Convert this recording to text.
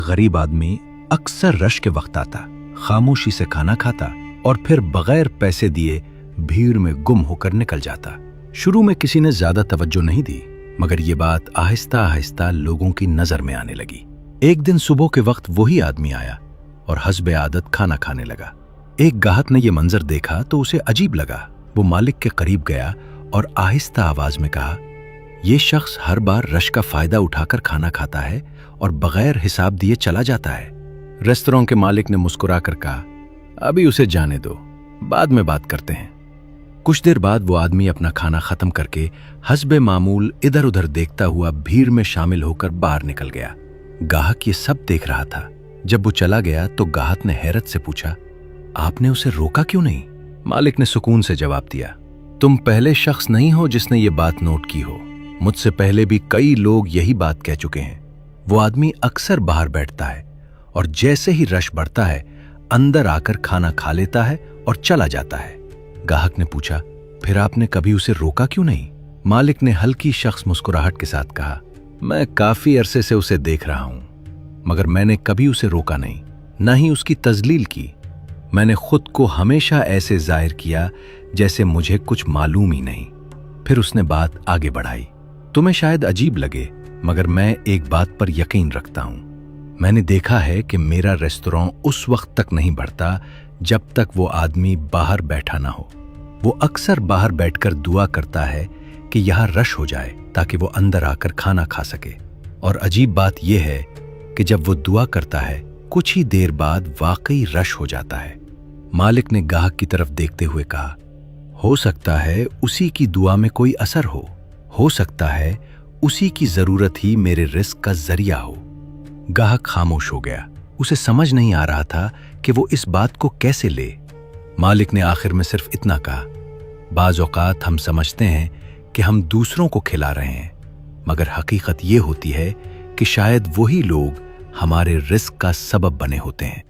गरीब आदमी अक्सर रश के वक्त आता, खामोशी से खाना खाता और फिर बगैर पैसे दिए भीड़ में गुम होकर निकल जाता। शुरू में किसी ने ज्यादा तवज्जो नहीं दी, मगर ये बात आहिस्ता आहिस्ता लोगों की नजर में आने लगी। एक दिन सुबह के वक्त वही आदमी आया और हस्बे आदत खाना खाने लगा। एक गाहक ने यह मंजर देखा तो उसे अजीब लगा। वो मालिक के करीब गया और आहिस्ता आवाज में कहा, यह शख्स हर बार रश का फायदा उठाकर खाना खाता है और बगैर हिसाब दिए चला जाता है। रेस्तरां के मालिक ने मुस्कुराकर कहा, अभी उसे जाने दो, बाद में बात करते हैं। कुछ देर बाद वो आदमी अपना खाना खत्म करके हस्बे मामूल इधर उधर देखता हुआ भीड़ में शामिल होकर बाहर निकल गया। गाहक ये सब देख रहा था। जब वो चला गया तो गाहक ने हैरत से पूछा, आपने उसे रोका क्यों नहीं? मालिक ने सुकून से जवाब दिया, तुम पहले शख्स नहीं हो जिसने ये बात नोट की हो। मुझसे पहले भी कई लोग यही बात कह चुके हैं। वो आदमी अक्सर बाहर बैठता है और जैसे ही रश बढ़ता है अंदर आकर खाना खा लेता है और चला जाता है। गाहक ने पूछा, फिर आपने कभी उसे रोका क्यों नहीं? मालिक ने हल्की शख्स मुस्कुराहट के साथ कहा, मैं काफी अरसे से उसे देख रहा हूं, मगर मैंने कभी उसे रोका नहीं, न ही उसकी तजलील की। मैंने खुद को हमेशा ऐसे जाहिर किया जैसे मुझे कुछ मालूम ही नहीं। फिर उसने बात आगे बढ़ाई, तुम्हें शायद अजीब लगे, मगर मैं एक बात पर यकीन रखता हूं। मैंने देखा है कि मेरा रेस्तरां उस वक्त तक नहीं बढ़ता जब तक वो आदमी बाहर बैठा ना हो। वो अक्सर बाहर बैठकर दुआ करता है कि यहां रश हो जाए ताकि वो अंदर आकर खाना खा सके। और अजीब बात यह है कि जब वो दुआ करता है कुछ ही देर बाद वाकई रश हो जाता है। मालिक ने गाहक की तरफ देखते हुए कहा, हो सकता है उसी की दुआ में कोई असर हो सकता है उसी की जरूरत ही मेरे रिस्क का जरिया हो। गाहक खामोश हो गया। उसे समझ नहीं आ रहा था कि वो इस बात को कैसे ले। मालिक ने आखिर में सिर्फ इतना कहा, बाज औकात हम समझते हैं कि हम दूसरों को खिला रहे हैं, मगर हकीकत ये होती है कि शायद वही लोग हमारे रिस्क का सबब बने होते हैं।